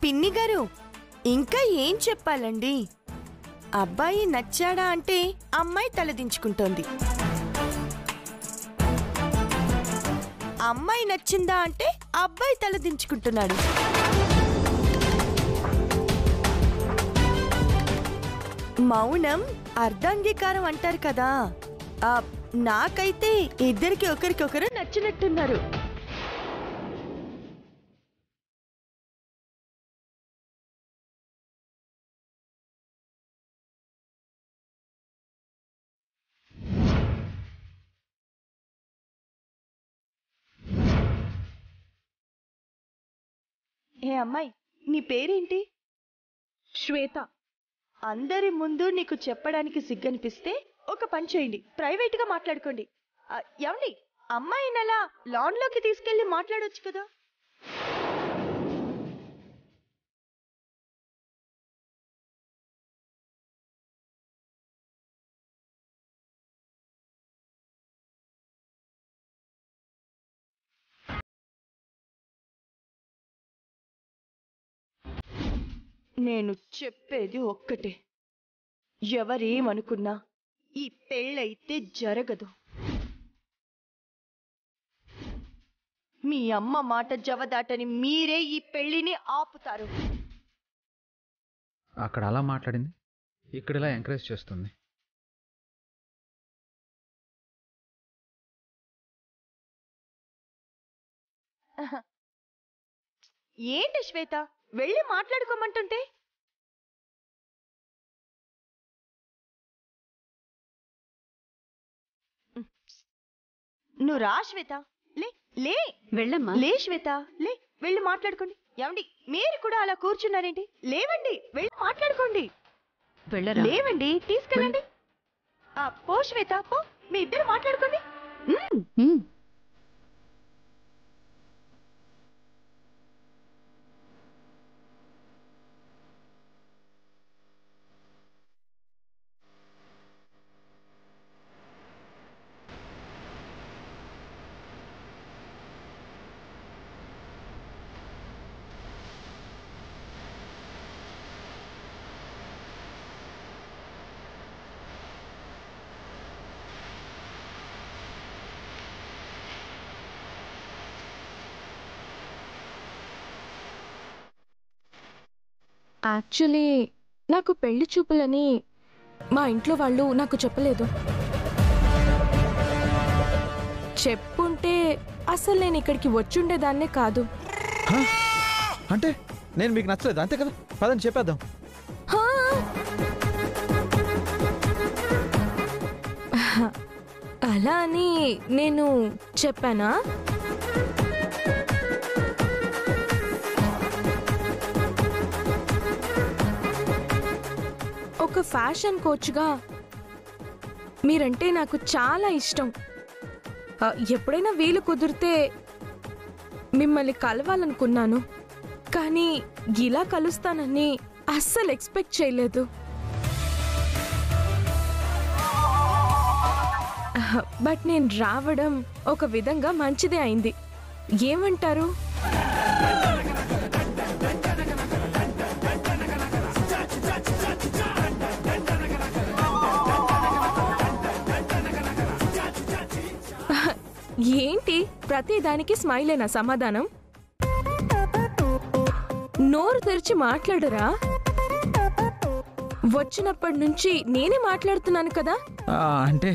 పిన్ని గారు, ఇంకా ఏం చెప్పాలండి? అబ్బాయి నచ్చాడా అంటే అమ్మాయి తలదించుకుంటోంది, అమ్మాయి నచ్చిందా అంటే అబ్బాయి తలదించుకుంటున్నాడు. మౌనం అర్ధాంగీకారం అంటారు కదా, నాకైతే ఇద్దరికి ఒకరికొకరు నచ్చినట్టున్నారు. ఏ అమ్మాయి, నీ పేరేంటి? శ్వేత. అందరి ముందు నీకు చెప్పడానికి సిగ్గనిపిస్తే ఒక పని చేయండి, ప్రైవేట్ గా మాట్లాడుకోండి. ఏమండి, అమ్మాయిని అలా లాన్ లోకి తీసుకెళ్లి మాట్లాడొచ్చు కదా. నేను చెప్పేది ఒక్కటే, ఎవరేమనుకున్నా ఈ పెళ్ళైతే జరగదు. మీ అమ్మ మాట జవదాటని మీరే ఈ పెళ్లిని ఆపుతారు. అక్కడ అలా మాట్లాడింది, ఇక్కడ ఇలా ఎంకరేజ్ చేస్తుంది. ఏంటి శ్వేత, వెళ్ళి మాట్లాడుకోమంటుంటే? నువ్వు రా శ్వేత, లే లే, వెళ్ళమ్మా. లే శ్వేత, లే, వెళ్ళి మాట్లాడుకోండి. ఏమండి, మీరు కూడా అలా కూర్చున్నారేంటి? లేవండి, వెళ్ళి మాట్లాడుకోండి. వెళ్ళరా? లేవండి, తీసుకెళ్ళండి. పో శ్వేత, పో, మీ ఇద్దరు మాట్లాడుకోండి. యాక్చువల్లీ నాకు పెళ్లి చూపులని మా ఇంట్లో వాళ్ళు నాకు చెప్పలేదు. చెప్పుంటే అసలు నేను ఇక్కడికి వచ్చుండేదాన్నే కాదు. అంటే నేను మీకు నచ్చలేదు అంతే కదా, పదని చెప్పేద్దాం. అలా అని నేను చెప్పానా? ఒక ఫ్యాషన్ కోచ్గా మీరంటే నాకు చాలా ఇష్టం. ఎప్పుడైనా వీలు కుదిరితే మిమ్మల్ని కలవాలనుకున్నాను, కానీ ఇలా కలుస్తానని అస్సలు ఎక్స్పెక్ట్ చేయలేదు. బట్ నేను రావడం ఒక విధంగా మంచిదే అయింది. ఏమంటారు? ఏంటి ప్రతిదానికి స్మైలేనా సమాధానం? నోరు తెరిచి మాట్లాడరా? వచ్చినప్పటి నుంచి నేనే మాట్లాడుతున్నాను కదా. అంటే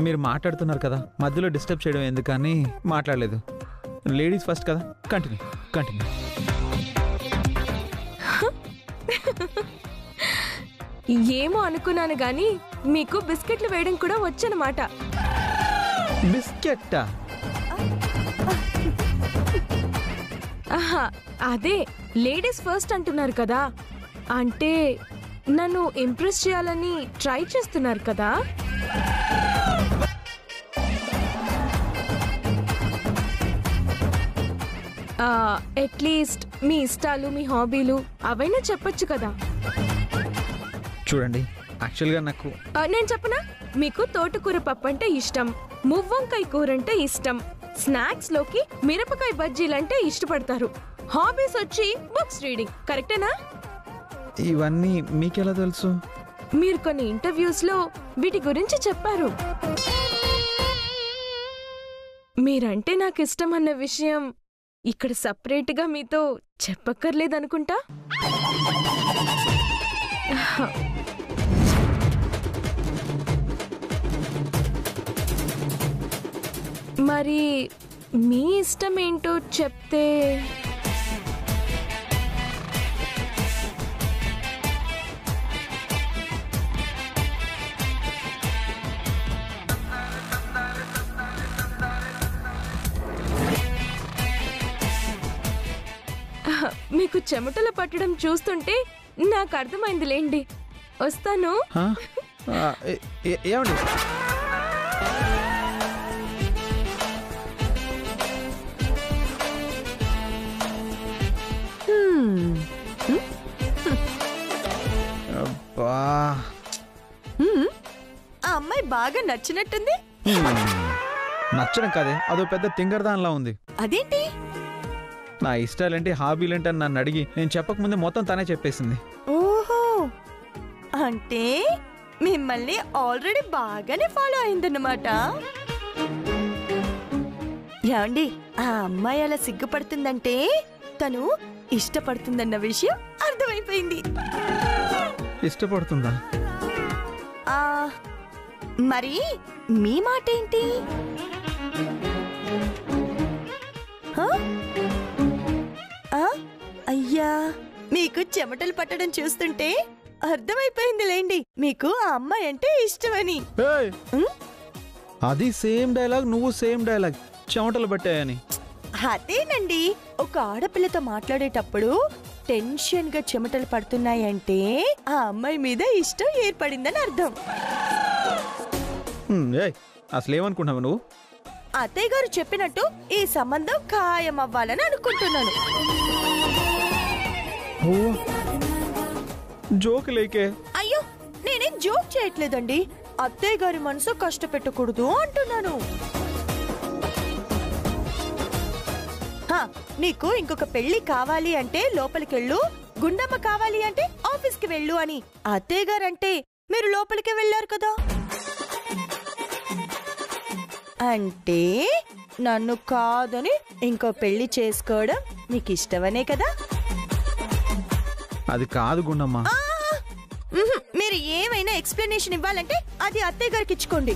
మీరు మాట్లాడుతున్నారు కదా, మధ్యలో డిస్టర్బ్ చేయడం ఎందుకని మాట్లాడలేదు. లేడీస్ ఫస్ట్ కదా, కంటిన్యూ కంటిన్యూ. ఏమో అనుకున్నాను గాని మీకు బిస్కెట్లు వేయడం కూడా వచ్చనమాట. బిస్కెట్టా? అదే లేడీస్ ఫస్ట్ అంటున్నారు కదా, అంటే నన్ను ఇంప్రెస్ చేయాలని ట్రై చేస్తున్నారు కదా. అట్లీస్ట్ మీ ఇష్టాలు, మీ హాబీలు అవైనా చెప్పొచ్చు కదా. చూడండి, యాక్చువల్గా నాకు నేను చెప్పనా, మీకు తోటకూర పప్పు అంటే ఇష్టం, మువ్వంకాయ కూర అంటే ఇష్టం, స్నాక్స్ లోకి మిరపకాయ బజ్జీలంటే ఇష్టపడతారు. హాబీస్ వచ్చి బుక్స్ రీడింగ్, కరెక్టేనా? ఇవన్నీ మీకెలా తెలుసు? మీరు కొన్ని ఇంటర్వ్యూస్ లో వీటి గురించి చెప్పారు. మీరంటే నాకు ఇష్టం అన్న విషయం ఇక్కడ సపరేట్ గా మీతో చెప్పక్కర్లేదనుకుంటా. మరి మీ ఇష్టం ఏంటో చెప్తే. మీకు చెమటలు పట్టడం చూస్తుంటే నాకు అర్థమైందిలేండి. వస్తాను. హా? ఏమండి? అబ్బా. ఆ అమ్మాయి బాగా నచ్చినట్టుంది. నచ్చడం కాదే, అదో పెద్ద తింగరదానిలా ఉంది. అదేంటి? నా ఇష్టాలేంటి హాబీలేంటి అని నన్ను అడిగి నేను చెప్పకముందే మొత్తం తనే చెప్పేసింది. ఓహో, అంటే మిమ్మల్ని ఆల్రెడీ బాగానే ఫాలో అయిందన్నమాట. ఏమండి, ఆ అమ్మాయి అలా సిగ్గుపడుతుందంటే తను ఇష్టపడుతుందన్న విషయం అర్థమైపోయింది. ఇష్టపడుతుందా? ఆ మరి మీ మాట ఏంటి? హ? అయ్యా, మీకు చెమటలు పట్టడం చూస్తుంటే అర్థమైపోయిందిలేండి, మీకు ఆ అమ్మాయి అంటే ఇష్టమని. ఏయ్! అది సేమ్ డైలాగ్, నువ్వు సేమ్ డైలాగ్, చెమటలు పట్టాయని. అదేనండి, ఒక ఆడపిల్లతో మాట్లాడేటప్పుడు టెన్షన్ గా చెమటలు పడుతున్నాయంటే ఆ అమ్మాయి మీద ఇష్టం ఏర్పడిందని అర్థం. ఏయ్, అసలు ఏమనుకుంటున్నావు నువ్వు? అత్తయ్య గారు చెప్పినట్టు ఈ సంబంధం ఖాయం అవ్వాలని అనుకుంటున్నాను. ఓ, జోక్ లేకే. అయ్యో, నేనేం జోక్ చేయట్లేదండి, అత్తయ్య గారి మనసు కష్టపెట్టకూడదు అంటున్నాను. నీకు ఇంకొక పెళ్లి కావాలి అంటే లోపలికెళ్ళు, గుండమ్మ కావాలి అంటే ఆఫీస్కి వెళ్ళు అని అత్తయ్య గారంటే మీరు లోపలికి వెళ్ళారు కదా. అంటే నన్ను కాదని ఇంకో పెళ్లి చేసుకోవడం మీకు ఇష్టమనే కదా. అది కాదు గుండమ్మ. మీరు ఏమైనా ఎక్స్ప్లెనేషన్ ఇవ్వాలంటే అది అత్తయ్య గారికి ఇచ్చుకోండి.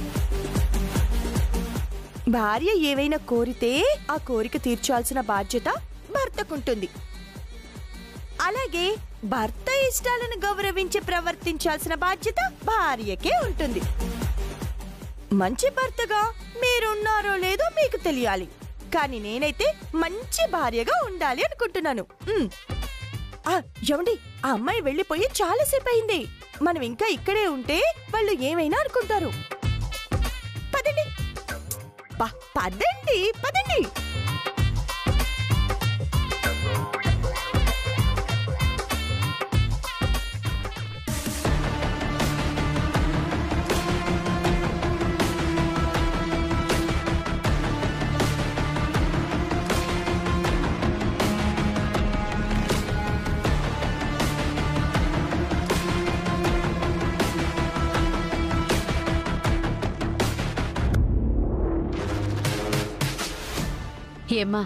భార్య ఏవైనా కోరితే ఆ కోరిక తీర్చాల్సిన బాధ్యత భర్తకుంటుంది. అలాగే భర్త ఇష్టాలను గౌరవించి ప్రవర్తించాల్సిన బాధ్యత భార్యకే ఉంటుంది. మంచి భర్తగా మీరున్నారో లేదో మీకు తెలియాలి, కానీ నేనైతే మంచి భార్యగా ఉండాలి అనుకుంటున్నాను. ఏమండి, ఆ అమ్మాయి వెళ్ళిపోయి చాలాసేపు అయింది. మనం ఇంకా ఇక్కడే ఉంటే వాళ్ళు ఏమైనా అనుకుంటారు. పదండి, పదండి, పదండి. ఏమ్మా,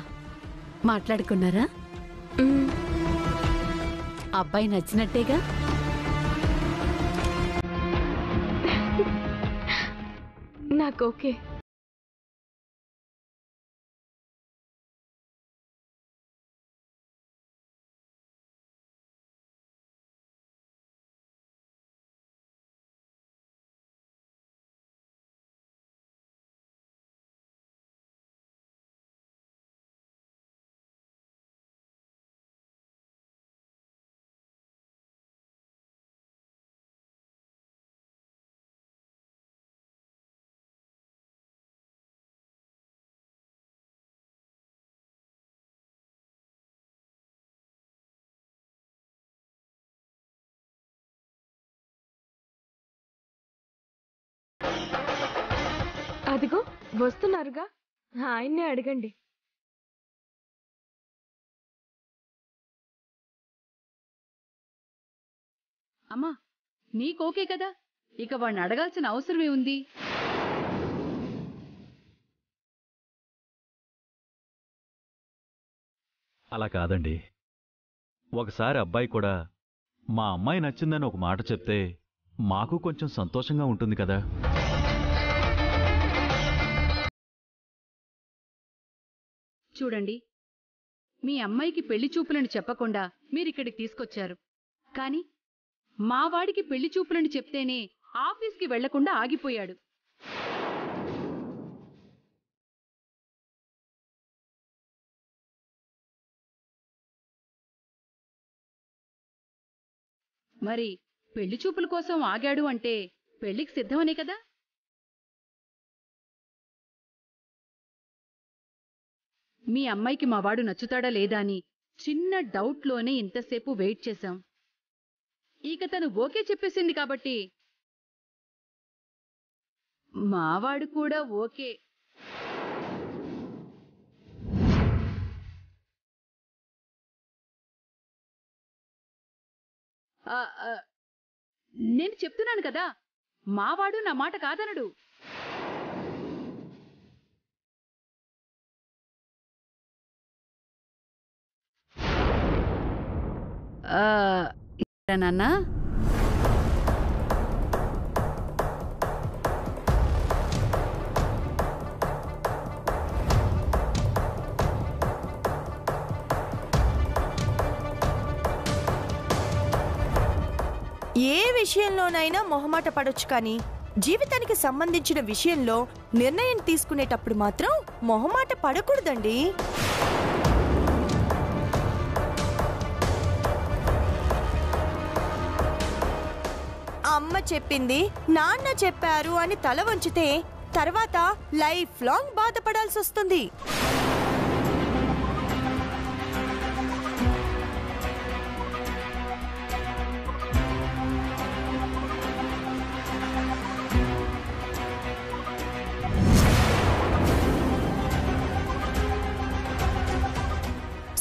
మాట్లాడుకున్నారా? అబ్బాయి నచ్చినట్టేగా? నాకు ఓకే. అదిగో వస్తున్నారుగా, ఆయన్నే అడగండి. అమ్మా నీకోకే కదా, ఇక వాణ్ణి అడగాల్సిన అవసరమే ఉంది. అలా కాదండి. ఒకసారి అబ్బాయి కూడా మా అమ్మాయి నచ్చిందని ఒక మాట చెప్తే మాకు కొంచెం సంతోషంగా ఉంటుంది కదా. చూడండి, మీ అమ్మాయికి పెళ్లి చూపులని చెప్పకుండా మీరిక్కడికి తీసుకొచ్చారు. కాని మా వాడికి పెళ్లి చూపులని చెప్తేనే ఆఫీస్కి వెళ్లకుండా ఆగిపోయాడు. మరి పెళ్లి చూపుల కోసం ఆగాడు అంటే పెళ్లికి సిద్ధమనే కదా. మీ అమ్మాయికి మా వాడు నచ్చుతాడా లేదా అని చిన్న డౌట్లోనే ఇంతసేపు వెయిట్ చేశాం. ఇక తను ఓకే చెప్పేసింది కాబట్టి మావాడు కూడా ఓకే. నేను చెప్తున్నాను కదా, మావాడు నా మాట కాదనడు. నాన్నా ఏ విషయంలోనైనా మొహమాట పడొచ్చు, కానీ జీవితానికి సంబంధించిన విషయంలో నిర్ణయం తీసుకునేటప్పుడు మాత్రం మొహమాట పడకూడదండి. అమ్మ చెప్పింది, నాన్న చెప్పారు అని తల వంచితే తర్వాత లైఫ్ లాంగ్ బాధపడాల్సి వస్తుంది.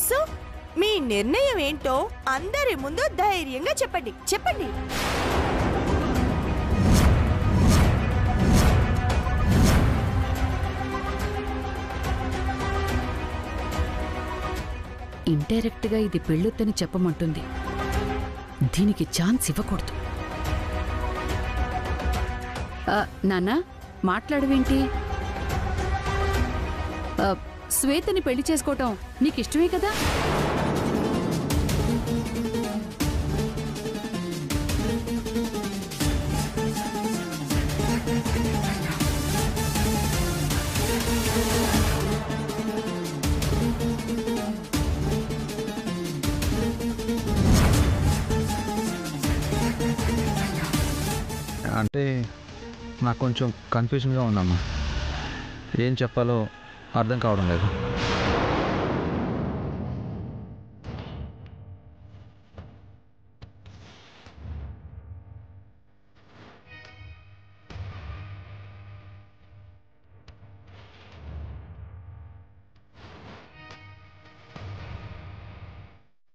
సో మీ నిర్ణయం ఏంటో అందరి ముందు ధైర్యంగా చెప్పండి. చెప్పండి. ఇండైరెక్ట్ గా ఇది పెళ్ళొద్దని చెప్పమంటుంది. దీనికి ఛాన్స్ ఇవ్వకూడదు. నాన్నా మాట్లాడవేంటి? శ్వేతని పెళ్లి చేసుకోవటం నీకిష్టమే కదా? అంటే నాకు కొంచెం కన్ఫ్యూజన్గా ఉందమ్మా. ఏం చెప్పాలో అర్థం కావడం లేదు.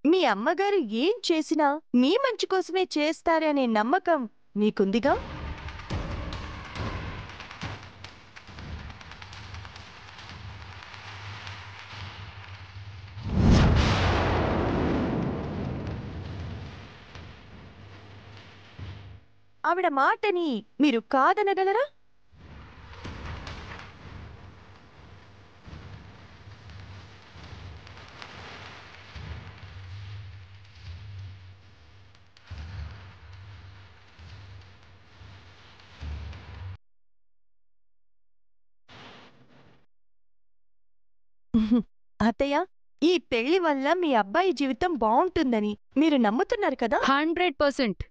మీ అమ్మగారు ఏం చేసినా మీ మంచి కోసమే చేస్తారనే నమ్మకం మీకుందిగా? ఆవిడ మాటని మీరు కాదనగలరా? అత్తయ్య, ఈ పెళ్లి వల్ల మీ అబ్బాయి జీవితం బాగుంటుందని మీరు నమ్ముతున్నారు కదా? 100%.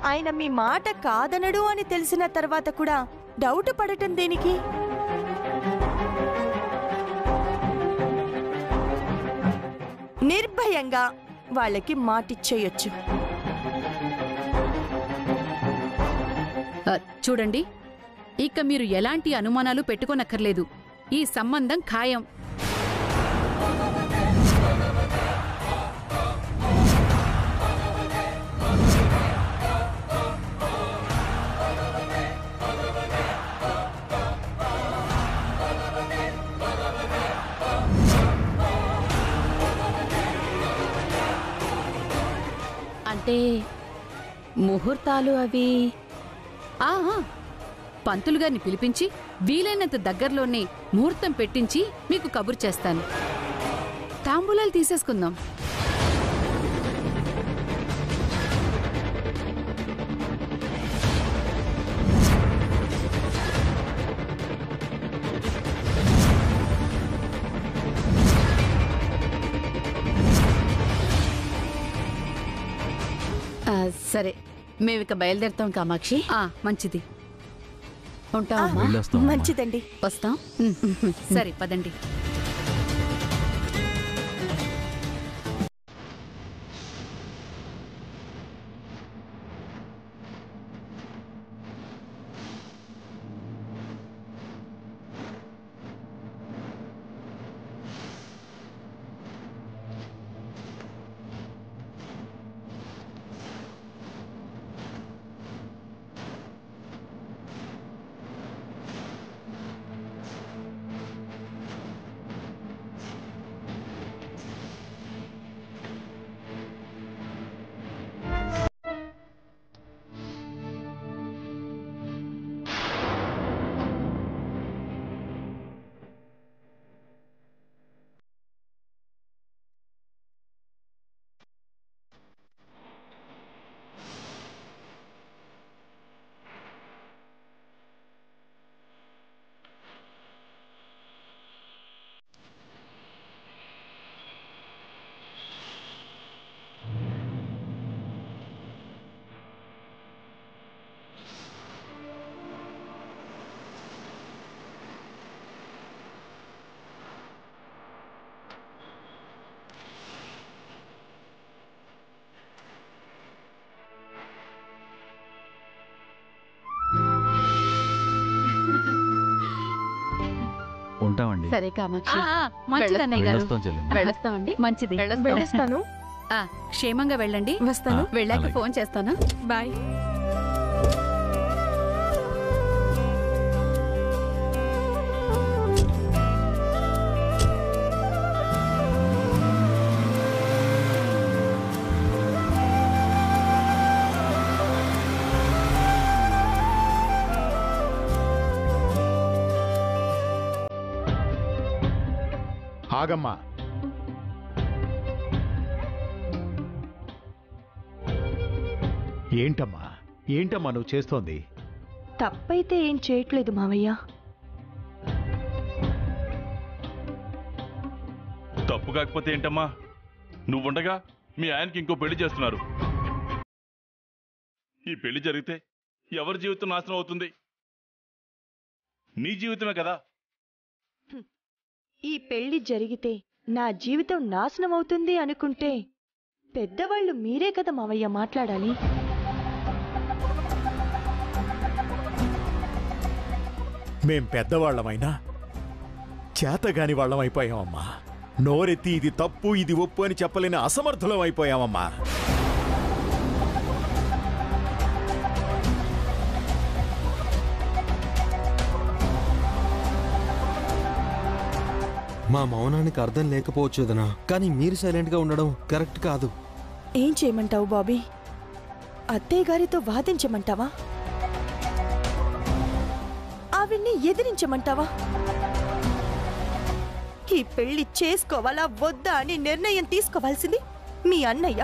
ఆయన మీ మాట కాదనడు అని తెలిసిన తర్వాత కూడా డౌట్ పడటం దేనికి? నిర్భయంగా వాళ్ళకి మాటిచ్చేయొచ్చు. చూడండి, ఇక మీరు ఎలాంటి అనుమానాలు పెట్టుకోనక్కర్లేదు. ఈ సంబంధం ఖాయం. అంటే ముహూర్తాలు అవి పంతులు గారిని పిలిపించి వీలైనంత దగ్గరలోనే ముహూర్తం పెట్టించి మీకు కబురు చేస్తాను. తాంబూలాలు తీసేసుకుందాం. సరే, మేమిక బయలుదేరుతాం కామాక్షి. మంచిది, ఉంటామమ్మా. వెళ్ళొస్తాం. మంచిదండి. వస్తాం. సరే, పదండి. ఉంటామండి. సరే కామాక్షి, వెళ్ళొస్తాం చెల్లెమ్మ. వెళ్ళొస్తామండి. మంచిది, వెళ్ళొస్తాను. క్షేమంగా వెళ్ళండి. వస్తాను. వెళ్ళాక అలాగే. ఫోన్ చేస్తాను. బాయ్. ఆగమ్మా. ఏంటమ్మా నువ్వు చేస్తోంది? తప్పైతే ఏం చేయట్లేదు మావయ్య. తప్పు కాకపోతే ఏంటమ్మా? నువ్వుండగా మీ ఆయనకి ఇంకో పెళ్లి చేస్తున్నారు. ఈ పెళ్లి జరిగితే ఎవరి జీవితం నాశనం అవుతుంది? నీ జీవితమే కదా. ఈ పెళ్లి జరిగితే నా జీవితం నాశనం అవుతుంది అనుకుంటే పెద్దవాళ్ళు మీరే కదా మావయ్య మాట్లాడాలి. మేం పెద్దవాళ్లమైనా చేతగాని వాళ్ళం అయిపోయామమ్మా. నోరెత్తి ఇది తప్పు ఇది ఒప్పు అని చెప్పలేని అసమర్థులం అయిపోయామమ్మా. మా మౌనానికి అర్థం లేకపోవచ్చు వదినా, కానీ మీరు సైలెంట్గా ఉండడం కరెక్ట్ కాదు. ఏం చేయమంటావు బాబీ? అత్తయ్య గారితో వాదించమంటావా? ఆవిడ్ని ఎదిరించమంటావా? ఈ పెళ్లి చేసుకోవాలా వద్దా అని నిర్ణయం తీసుకోవాల్సింది మీ అన్నయ్య.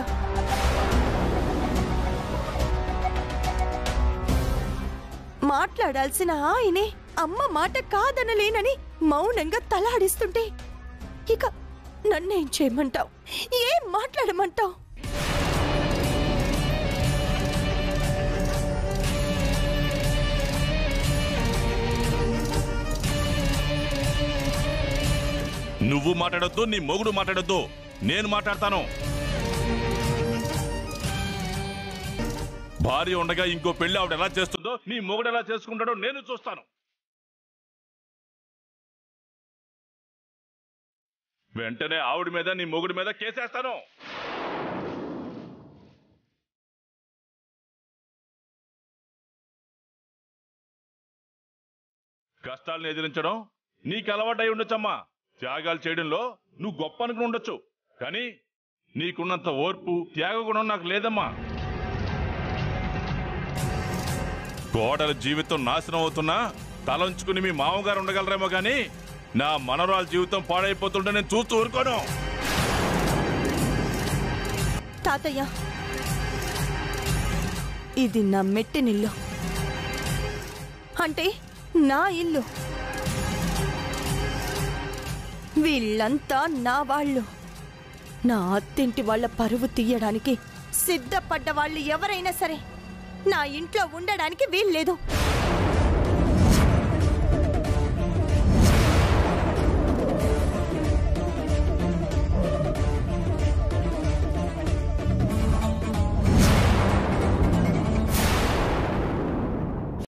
మాట్లాడాల్సిన ఆయనే అమ్మ మాట కాదనలేనని మౌనంగా తలాడిస్తుంటే ఇక నన్నేం చేయమంటావు? ఏం మాట్లాడమంటావు? నువ్వు మాట్లాడొద్దు, నీ మొగుడు మాట్లాడొద్దు, నేను మాట్లాడతాను. భార్య ఉండగా ఇంకో పెళ్లి ఆవిడ ఎలా చేస్తుందో నీ మొగుడు ఎలా చేసుకుంటాడో నేను చూస్తాను. వెంటనే ఆవిడ మీద నీ మొగుడి మీద కేసేస్తాను. కష్టాలను ఎదిరించడం నీకు అలవాటై ఉండొచ్చమ్మా. త్యాగాలు చేయడంలో నువ్వు గొప్ప అనుకుని ఉండొచ్చు, కానీ నీకున్నంత ఓర్పు త్యాగగుణం నాకు లేదమ్మా. కోడల జీవితం నాశనం అవుతున్నా తలంచుకుని మీ మామగారు ఉండగలరేమో గాని నా మనవరాల జీవితం పాడైపోతుంటే నేను చూస్తూ ఊరుకోను. తాతయ్య, ఇది నా మెట్టినిల్లు, అంటే నా ఇల్లు. వీళ్ళంతా నా వాళ్ళు. నా అత్తింటి వాళ్ళ పరువు తీయడానికి సిద్ధపడ్డ వాళ్ళు ఎవరైనా సరే నా ఇంట్లో ఉండడానికి వీల్లేదు.